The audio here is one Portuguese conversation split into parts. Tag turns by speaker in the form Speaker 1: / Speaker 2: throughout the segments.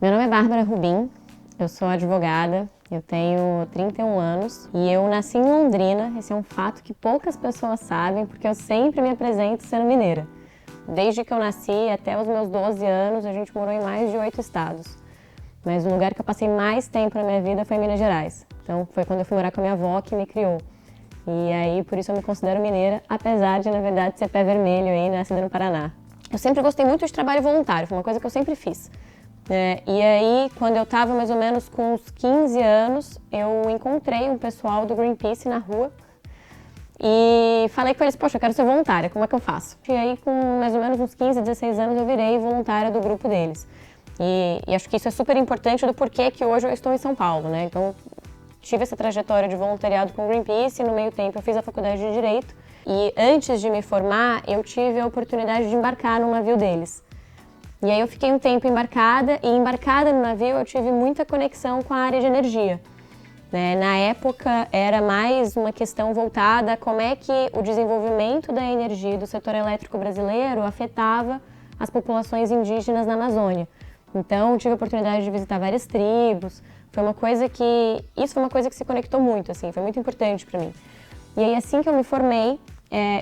Speaker 1: Meu nome é Bárbara Rubim, eu sou advogada, eu tenho 31 anos e eu nasci em Londrina. Esse é um fato que poucas pessoas sabem, porque eu sempre me apresento sendo mineira. Desde que eu nasci até os meus 12 anos, a gente morou em mais de 8 estados. Mas o lugar que eu passei mais tempo na minha vida foi em Minas Gerais. Então foi quando eu fui morar com a minha avó que me criou. E aí, por isso eu me considero mineira, apesar de, na verdade, ser pé vermelho aí, nascida no Paraná. Eu sempre gostei muito de trabalho voluntário, foi uma coisa que eu sempre fiz. E aí, quando eu estava mais ou menos com uns 15 anos, eu encontrei um pessoal do Greenpeace na rua e falei com eles, poxa, eu quero ser voluntária, como é que eu faço? E aí, com mais ou menos uns 15, 16 anos, eu virei voluntária do grupo deles. E acho que isso é super importante do porquê que hoje eu estou em São Paulo, né? Então, tive essa trajetória de voluntariado com o Greenpeace e no meio tempo eu fiz a faculdade de Direito. E antes de me formar, eu tive a oportunidade de embarcar num navio deles. E aí eu fiquei um tempo embarcada, e embarcada no navio eu tive muita conexão com a área de energia. Na época era mais uma questão voltada a como é que o desenvolvimento da energia do setor elétrico brasileiro afetava as populações indígenas na Amazônia. Então tive a oportunidade de visitar várias tribos, isso foi uma coisa que se conectou muito, assim, foi muito importante para mim. E aí assim que eu me formei,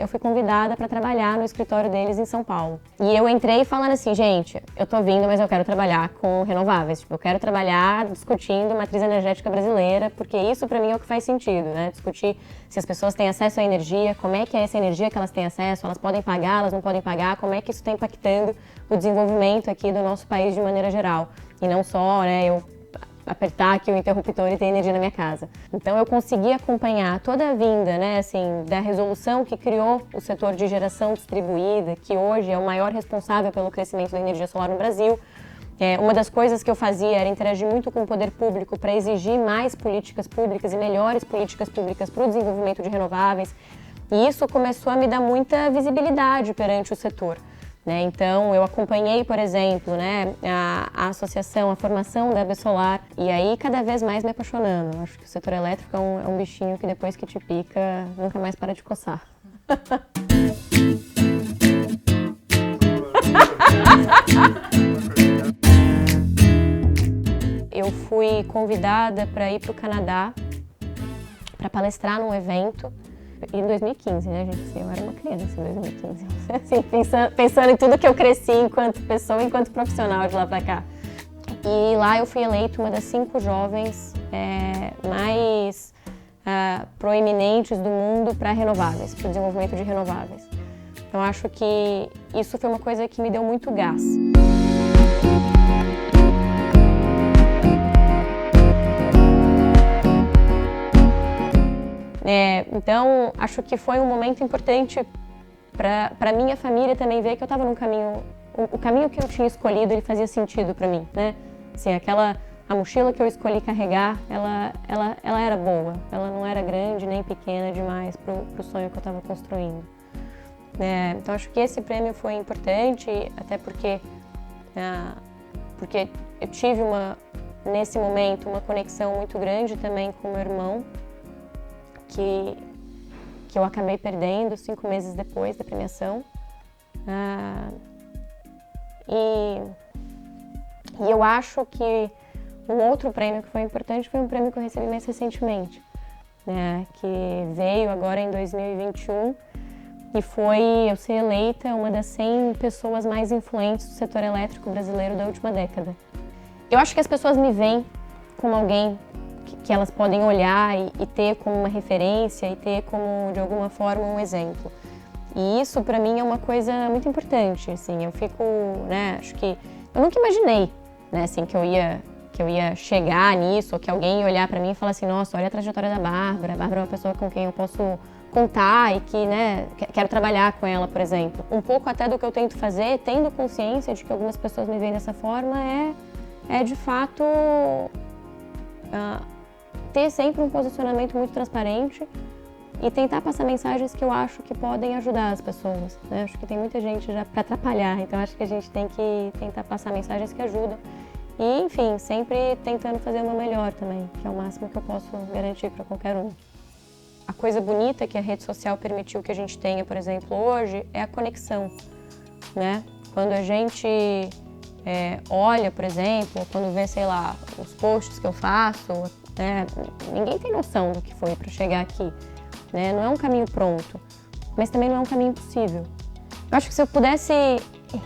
Speaker 1: eu fui convidada para trabalhar no escritório deles em São Paulo. E eu entrei falando assim, gente, eu tô vindo, mas eu quero trabalhar com renováveis. Tipo, eu quero trabalhar discutindo matriz energética brasileira, porque isso para mim é o que faz sentido, né? Discutir se as pessoas têm acesso à energia, como é que é essa energia que elas têm acesso, elas podem pagar, elas não podem pagar, como é que isso está impactando o desenvolvimento aqui do nosso país de maneira geral. E não só, né, eu apertar aqui o interruptor e ter energia na minha casa. Então eu consegui acompanhar toda a vinda, né, assim, da resolução que criou o setor de geração distribuída, que hoje é o maior responsável pelo crescimento da energia solar no Brasil. Uma das coisas que eu fazia era interagir muito com o poder público para exigir mais políticas públicas e melhores políticas públicas para o desenvolvimento de renováveis. E isso começou a me dar muita visibilidade perante o setor. Então, eu acompanhei, por exemplo, a associação, a formação da Absolar, e aí cada vez mais me apaixonando. Eu acho que o setor elétrico é um bichinho que depois que te pica, nunca mais para de coçar. Eu fui convidada para ir para o Canadá para palestrar num evento em 2015, né, gente? Assim, eu era uma criança em 2015. Assim, pensando em tudo que eu cresci enquanto pessoa, enquanto profissional de lá pra cá. E lá eu fui eleita uma das 5 jovens mais proeminentes do mundo para renováveis, para o desenvolvimento de renováveis. Então acho que isso foi uma coisa que me deu muito gás. Então, acho que foi um momento importante para minha família também ver que eu estava num caminho, o caminho que eu tinha escolhido, ele fazia sentido para mim, né? Assim, a mochila que eu escolhi carregar, ela era boa, ela não era grande nem pequena demais pro sonho que eu estava construindo. Então, acho que esse prêmio foi importante, até porque eu tive nesse momento uma conexão muito grande também com meu irmão, que eu acabei perdendo 5 meses depois da premiação. E eu acho que um outro prêmio que foi importante foi um prêmio que eu recebi mais recentemente, que veio agora em 2021 e foi eu ser eleita uma das 100 pessoas mais influentes do setor elétrico brasileiro da última década. Eu acho que as pessoas me veem como alguém que elas podem olhar e ter como uma referência e ter como, de alguma forma, um exemplo. E isso, para mim, é uma coisa muito importante, assim, eu fico, acho que eu nunca imaginei, assim, que eu ia chegar nisso, ou que alguém ia olhar para mim e falar assim, nossa, olha a trajetória da Bárbara, a Bárbara é uma pessoa com quem eu posso contar e que, quero trabalhar com ela, por exemplo. Um pouco até do que eu tento fazer, tendo consciência de que algumas pessoas me veem dessa forma, é de fato ter sempre um posicionamento muito transparente e tentar passar mensagens que eu acho que podem ajudar as pessoas, Acho que tem muita gente já para atrapalhar, então acho que a gente tem que tentar passar mensagens que ajudam e, enfim, sempre tentando fazer o meu melhor também, que é o máximo que eu posso garantir para qualquer um. A coisa bonita que a rede social permitiu que a gente tenha, por exemplo, hoje, é a conexão, Quando a gente olha, por exemplo, quando vê, sei lá, os posts que eu faço, né, ninguém tem noção do que foi para chegar aqui, né? Não é um caminho pronto, mas também não é um caminho possível. Eu acho que se eu pudesse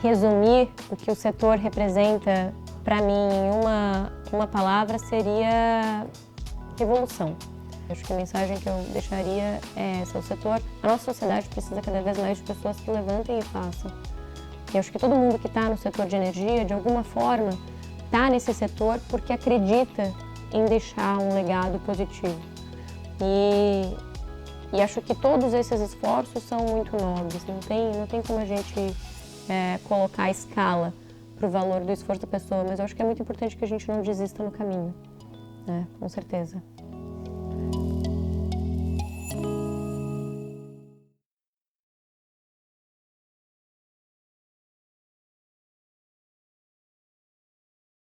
Speaker 1: resumir o que o setor representa para mim em uma palavra, seria revolução. Eu acho que a mensagem que eu deixaria é essa: o setor, a nossa sociedade precisa cada vez mais de pessoas que levantem e façam. E acho que todo mundo que está no setor de energia, de alguma forma, está nesse setor porque acredita em deixar um legado positivo. E acho que todos esses esforços são muito nobres. Não tem como a gente colocar a escala para o valor do esforço da pessoa, mas eu acho que é muito importante que a gente não desista no caminho, né? Com certeza.